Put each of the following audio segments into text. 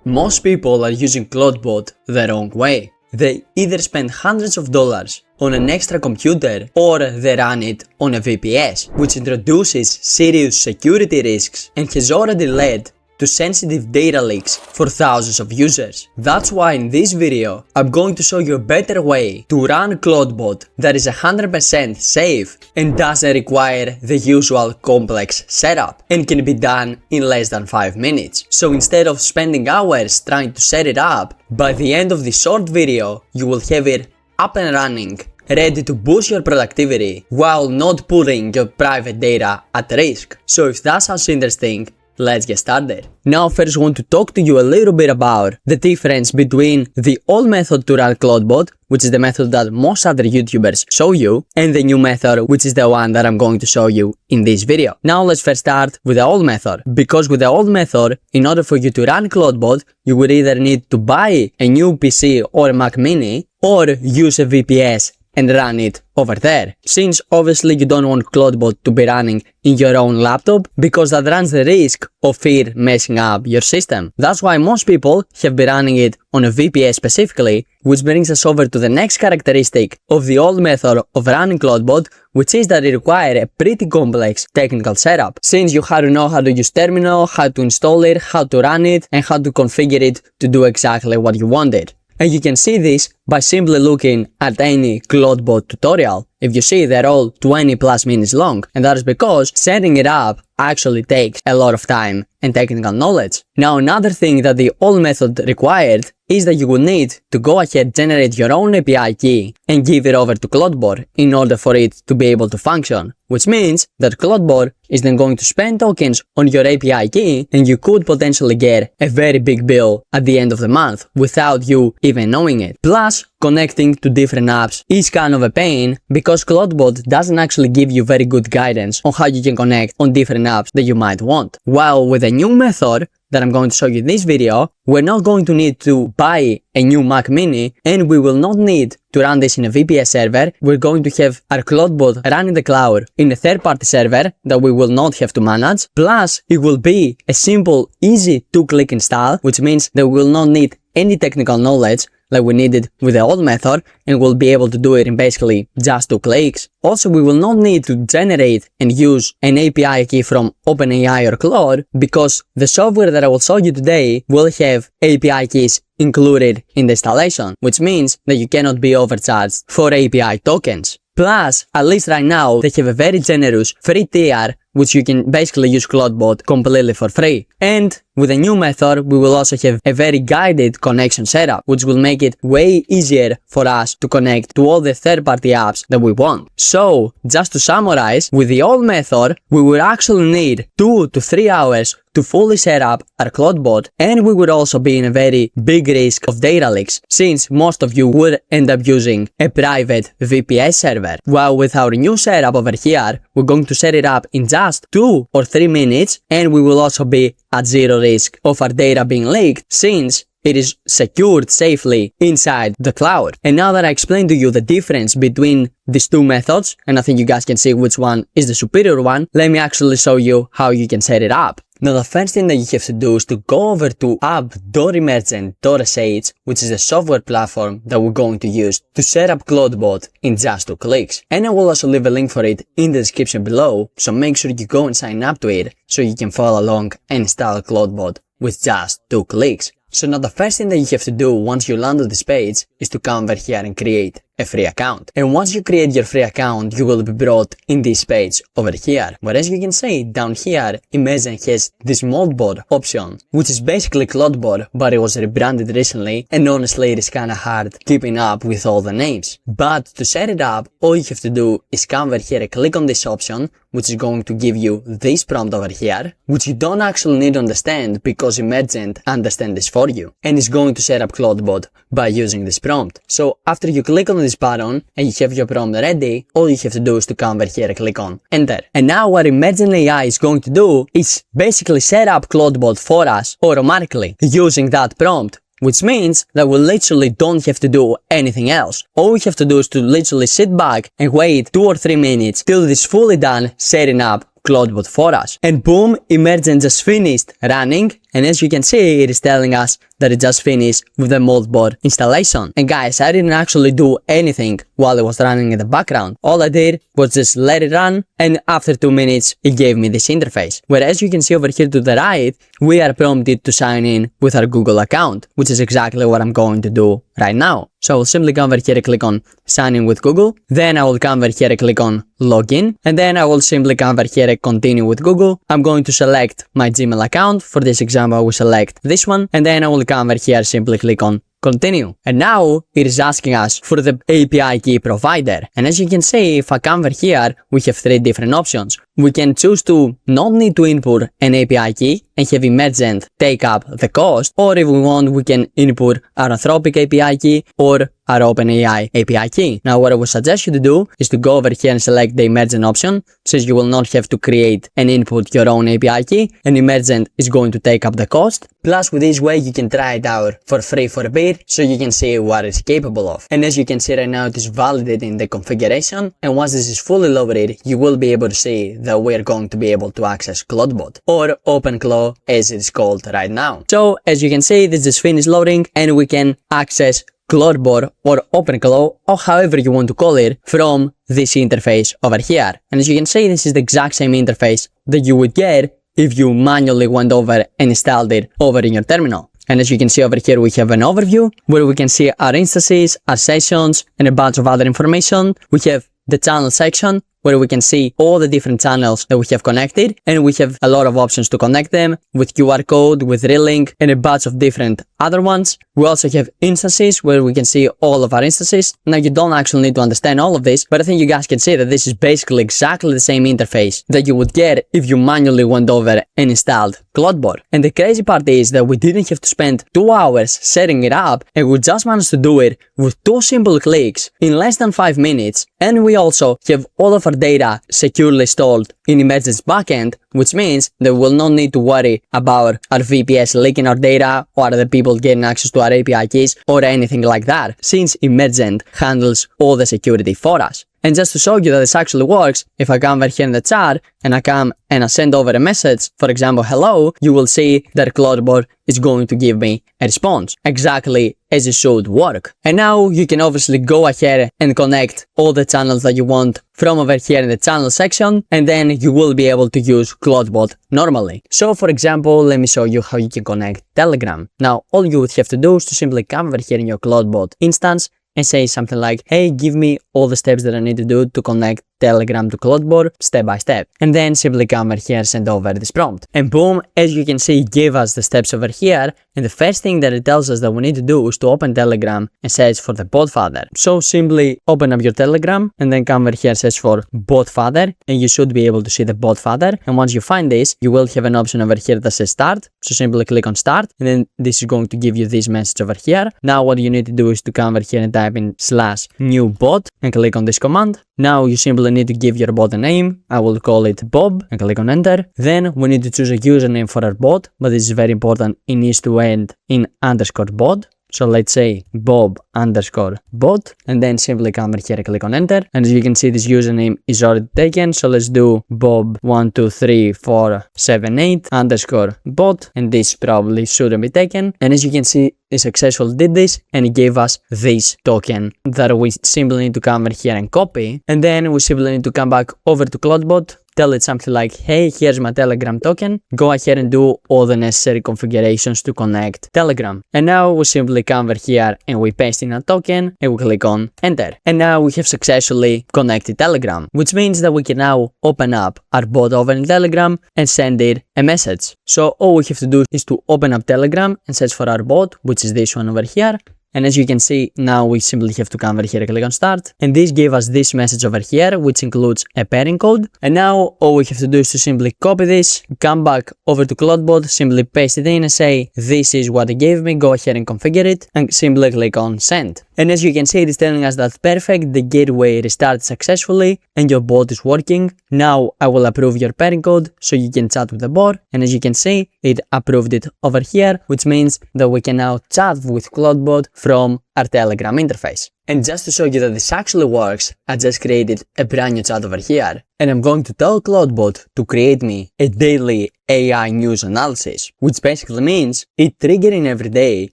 Most people are using Clawdbot the wrong way. They either spend hundreds of dollars on an extra computer or they run it on a VPS, which introduces serious security risks and has already led to sensitive data leaks for thousands of users. That's why in this video, I'm going to show you a better way to run Clawdbot that is 100% safe and doesn't require the usual complex setup and can be done in less than 5 minutes. So instead of spending hours trying to set it up, by the end of this short video, you will have it up and running, ready to boost your productivity while not putting your private data at risk. So if that sounds interesting, let's get started. Now first I want to talk to you a little bit about the difference between the old method to run Clawdbot, which is the method that most other YouTubers show you, and the new method, which is the one that I'm going to show you in this video. Now let's first start with the old method, because with the old method, in order for you to run Clawdbot, you would either need to buy a new PC or a Mac Mini, or use a VPS and run it over there, since obviously you don't want Clawdbot to be running in your own laptop because that runs the risk of it messing up your system. That's why most people have been running it on a VPS specifically, which brings us over to the next characteristic of the old method of running Clawdbot, which is that it requires a pretty complex technical setup, since you had to know how to use terminal, how to install it, how to run it, and how to configure it to do exactly what you wanted. And you can see this by simply looking at any Clawdbot tutorial. If you see, they're all 20 plus minutes long, and that is because setting it up actually takes a lot of time and technical knowledge. Now another thing that the old method required is that you will need to go ahead, generate your own API key and give it over to Clawdbot in order for it to be able to function, which means that Clawdbot is then going to spend tokens on your API key and you could potentially get a very big bill at the end of the month without you even knowing it. Plus, connecting to different apps is kind of a pain because Clawdbot doesn't actually give you very good guidance on how you can connect on different apps that you might want. While with a new method that I'm going to show you in this video, we're not going to need to buy a new Mac Mini and we will not need to run this in a VPS server. We're going to have our Clawdbot run in the cloud in a third-party server that we will not have to manage. Plus, it will be a simple, easy 2-click install, which means that we will not need any technical knowledge like we needed with the old method, and we'll be able to do it in basically just 2 clicks. Also, we will not need to generate and use an API key from OpenAI or Claude because the software that I will show you today will have API keys included in the installation, which means that you cannot be overcharged for API tokens. Plus, at least right now, they have a very generous free tier which you can basically use Clawdbot completely for free. And with a new method, we will also have a very guided connection setup, which will make it way easier for us to connect to all the third-party apps that we want. So, just to summarize, with the old method, we would actually need 2 to 3 hours to fully set up our Clawdbot, and we would also be in a very big risk of data leaks, since most of you would end up using a private VPS server. While with our new setup over here, we're going to set it up in just 2 or 3 minutes, and we will also be at zero risk of our data being leaked, since it is secured safely inside the cloud. And now that I explained to you the difference between these 2 methods, and I think you guys can see which one is the superior one, let me actually show you how you can set it up. Now the first thing that you have to do is to go over to app.emergent.sh, which is the software platform that we're going to use to set up Clawdbot in just 2 clicks. And I will also leave a link for it in the description below, so make sure you go and sign up to it so you can follow along and install Clawdbot with just 2 clicks. So now the first thing that you have to do once you land on this page is to come over here and create a free account. And once you create your free account, you will be brought in this page over here, where as you can see down here, Emergent has this Moldbot option, which is basically Clawdbot, but it was rebranded recently, and honestly it is kinda hard keeping up with all the names. But to set it up, all you have to do is come over here and click on this option, which is going to give you this prompt over here, which you don't actually need to understand because Emergent understands this for you, and is going to set up Clawdbot by using this prompt. So after you click on this button and you have your prompt ready, all you have to do is to come over here and click on enter. And now what Emergent AI is going to do is basically set up Clawdbot for us automatically using that prompt, which means that we literally don't have to do anything else. All we have to do is to literally sit back and wait 2 or 3 minutes till it is fully done setting up Clawdbot for us. And boom, Emergent just finished running and as you can see, it is telling us that it just finished with the Moldbot installation. And guys, I didn't actually do anything while it was running in the background. All I did was just let it run, and after 2 minutes, it gave me this interface. Whereas you can see over here to the right, we are prompted to sign in with our Google account, which is exactly what I'm going to do right now. So I will simply come over here and click on sign in with Google. Then I will come over here and click on login. And then I will simply come over here and continue with Google. I'm going to select my Gmail account. For this example, I will select this one. And then I will come over here, simply click on continue. And now it is asking us for the API key provider. And as you can see, if I come over here, we have 3 different options. We can choose to not need to input an API key and have Emergent take up the cost, or if we want, we can input our Anthropic API key or our OpenAI API key. Now, what I would suggest you to do is to go over here and select the Emergent option, since you will not have to create and input your own API key, and Emergent is going to take up the cost. Plus, with this way, you can try it out for free for a bit, so you can see what it's capable of. And as you can see right now, it is validating the configuration, and once this is fully loaded, you will be able to see that we're going to be able to access Clawdbot, or OpenClaw as it's called right now. So, as you can see, this is finished loading, and we can access Clawbot or OpenClaw, or however you want to call it, from this interface over here. And as you can see, this is the exact same interface that you would get if you manually went over and installed it over in your terminal. And as you can see over here, we have an overview where we can see our instances, our sessions, and a bunch of other information. We have the channel section where we can see all the different channels that we have connected, and we have a lot of options to connect them with QR code, with relink, and a bunch of different other ones. We also have instances where we can see all of our instances. Now, you don't actually need to understand all of this, but I think you guys can see that this is basically exactly the same interface that you would get if you manually went over and installed Clawdbot. And the crazy part is that we didn't have to spend 2 hours setting it up, and we just managed to do it with 2 simple clicks in less than 5 minutes. And we also have all of our data securely stored in Emergent's backend, which means that we'll not need to worry about our VPS leaking our data or other people getting access to our API keys or anything like that, since Emergent handles all the security for us. And just to show you that this actually works, if I come over here in the chat and I come and I send over a message, for example, hello, you will see that Clawdbot is going to give me a response, exactly as it should work. And now you can obviously go ahead and connect all the channels that you want from over here in the channel section, and then you will be able to use Clawdbot normally. So for example, let me show you how you can connect Telegram. Now, all you would have to do is to simply come over here in your Clawdbot instance and say something like, hey, give me all the steps that I need to do to connect Telegram to Clawdbot step by step. And then simply come over here and send over this prompt. And boom, as you can see, it gave us the steps over here. And the first thing that it tells us that we need to do is to open Telegram and search for the botfather. So simply open up your Telegram and then come over here and search for botfather, and you should be able to see the botfather. And once you find this, you will have an option over here that says start. So simply click on start, and then this is going to give you this message over here. Now what you need to do is to come over here and type in /new bot and click on this command. Now you simply need to give your bot a name. I will call it Bob and click on enter. Then we need to choose a username for our bot, but this is very important. It needs to end in _bot. So let's say Bob_bot, and then simply come here and click on enter. And as you can see, this username is already taken. So let's do Bob123478_bot, and this probably shouldn't be taken. And as you can see, it successfully did this, and it gave us this token that we simply need to come over here and copy. And then we simply need to come back over to Clawdbot, tell it something like, hey, here's my Telegram token. Go ahead and do all the necessary configurations to connect Telegram. And now we simply come over here and we paste in a token and we click on enter. And now we have successfully connected Telegram, which means that we can now open up our bot over in Telegram and send it a message. So all we have to do is to open up Telegram and search for our bot, which is this one over here. And as you can see, now we simply have to come over here and click on start. And this gave us this message over here, which includes a pairing code. And now all we have to do is to simply copy this, come back over to Clawdbot, simply paste it in and say, this is what it gave me, go ahead and configure it, and simply click on send. And as you can see, it is telling us that perfect, the gateway restarted successfully and your bot is working. Now I will approve your pairing code so you can chat with the bot. And as you can see, it approved it over here, which means that we can now chat with Clawdbot from our Telegram interface. And just to show you that this actually works, I just created a brand new chat over here, and I'm going to tell Clawdbot to create me a daily AI news analysis, which basically means it triggering every day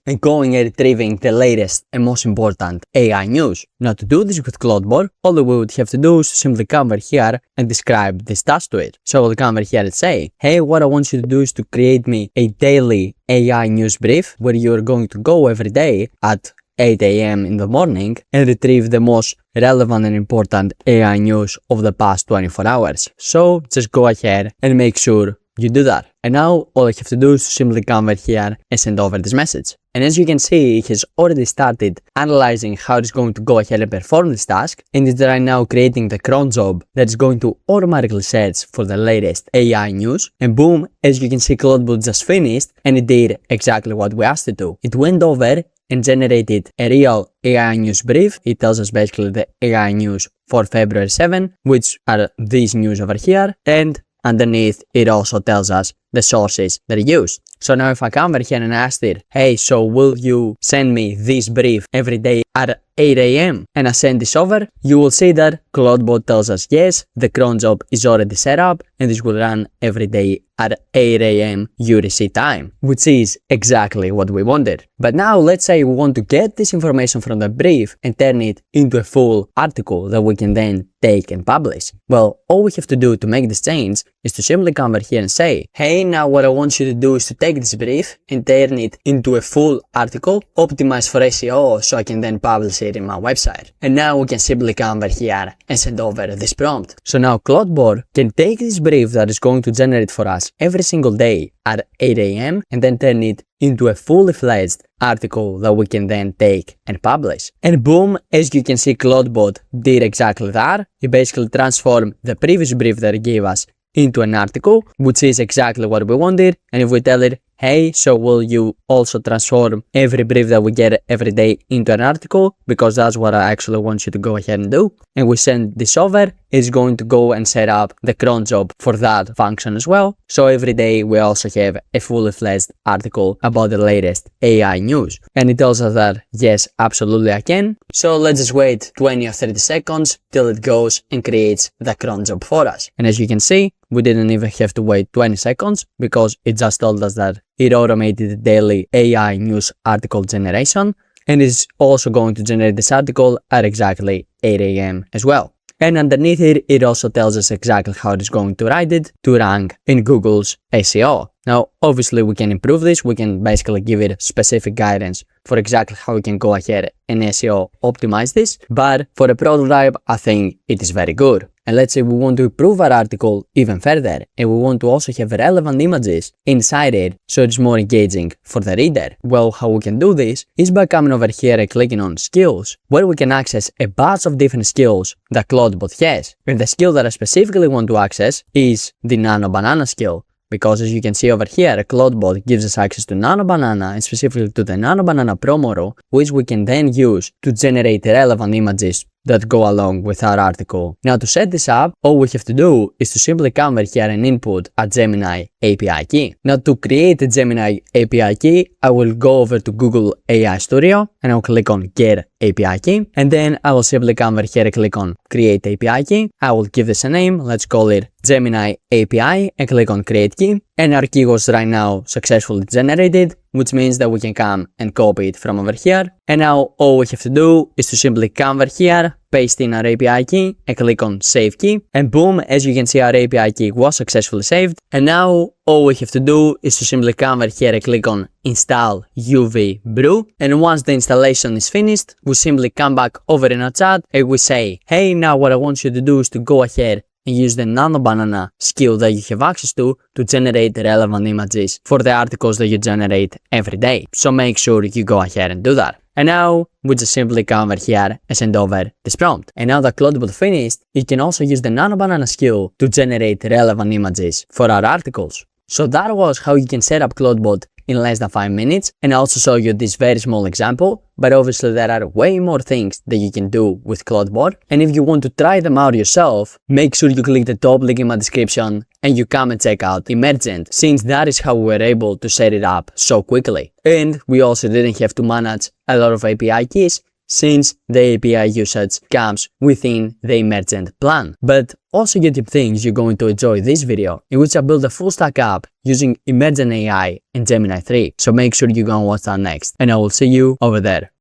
and going and retrieving the latest and most important AI news. Now, to do this with Clawdbot, all we would have to do is simply come over here and describe this task to it. So I'll come over here and say, hey, what I want you to do is to create me a daily AI news brief where you're going to go every day at 8 a.m. in the morning and retrieve the most relevant and important AI news of the past 24 hours. So just go ahead and make sure you do that. And now all I have to do is simply come over here and send over this message. And as you can see, it has already started analyzing how it's going to go ahead and perform this task, and it's right now creating the cron job that is going to automatically search for the latest AI news. And boom, as you can see, Clawdbot just finished and it did exactly what we asked it to. It went over and generated a real AI news brief. It tells us basically the AI news for February 7, which are these news over here, and underneath it also tells us the sources that it used. So now if I come over here and ask it, hey, so will you send me this brief every day at 8 a.m. and I send this over, you will see that Clawdbot tells us yes, the cron job is already set up and this will run every day at 8 a.m. UTC time, which is exactly what we wanted. But now let's say we want to get this information from the brief and turn it into a full article that we can then take and publish. Well, all we have to do to make this change is to simply come over here and say, hey, now what I want you to do is to take this brief and turn it into a full article optimized for SEO so I can then publish it in my website. And now we can simply come over here and send over this prompt. So now Clawdbot can take this brief that is going to generate for us every single day at 8 a.m. and then turn it into a fully fledged article that we can then take and publish. And boom, as you can see, Clawdbot did exactly that. It basically transformed the previous brief that it gave us into an article, which is exactly what we wanted. And if we tell it, hey, so will you also transform every brief that we get every day into an article, because that's what I actually want you to go ahead and do, and we send this over, it's going to go and set up the cron job for that function as well. So every day we also have a fully fledged article about the latest AI news. And it tells us that yes, absolutely I can. So let's just wait 20 or 30 seconds till it goes and creates the cron job for us. And as you can see, we didn't even have to wait 20 seconds because it just told us that it automated the daily AI news article generation, and is also going to generate this article at exactly 8 a.m. as well. And underneath it, it also tells us exactly how it is going to write it to rank in Google's SEO. Now, obviously we can improve this. We can basically give it specific guidance for exactly how we can go ahead and SEO optimize this. But for a prototype, I think it is very good. And let's say we want to improve our article even further, and we want to also have relevant images inside it so it's more engaging for the reader. Well, how we can do this is by coming over here and clicking on Skills, where we can access a bunch of different skills that Clawdbot has. And the skill that I specifically want to access is the Nano Banana skill. Because as you can see over here, Clawdbot gives us access to Nano Banana and specifically to the Nano Banana Pro model, which we can then use to generate relevant images that go along with our article. Now to set this up, all we have to do is to simply come over here and input a Gemini API key. Now to create a Gemini API key, I will go over to Google AI Studio and I'll click on Get API Key, and then I will simply come over here and click on Create API Key. I will give this a name, let's call it Gemini API, and click on Create Key. And our key was right now successfully generated, which means that we can come and copy it from over here. And now all we have to do is to simply come over here, paste in our API key and click on Save Key. And boom, as you can see, our API key was successfully saved. And now all we have to do is to simply come over here and click on Install UV Brew. And once the installation is finished, we simply come back over in our chat and we say, hey, now what I want you to do is to go ahead and use the Nano Banana skill that you have access to generate relevant images for the articles that you generate every day. So make sure you go ahead and do that. And now we just simply come over here and send over this prompt. And now that Clawdbot finished, you can also use the Nano Banana skill to generate relevant images for our articles. So that was how you can set up Clawdbot in less than 5 minutes, and I also show you this very small example, but obviously there are way more things that you can do with Clawdbot. And if you want to try them out yourself, make sure you click the top link in my description and you come and check out Emergent, since that is how we were able to set it up so quickly. And we also didn't have to manage a lot of API keys, since the API usage comes within the Emergent plan. But also YouTube thinks you're going to enjoy this video, in which I built a full stack app using Emergent AI and Gemini 3. So make sure you go and watch that next, and I will see you over there.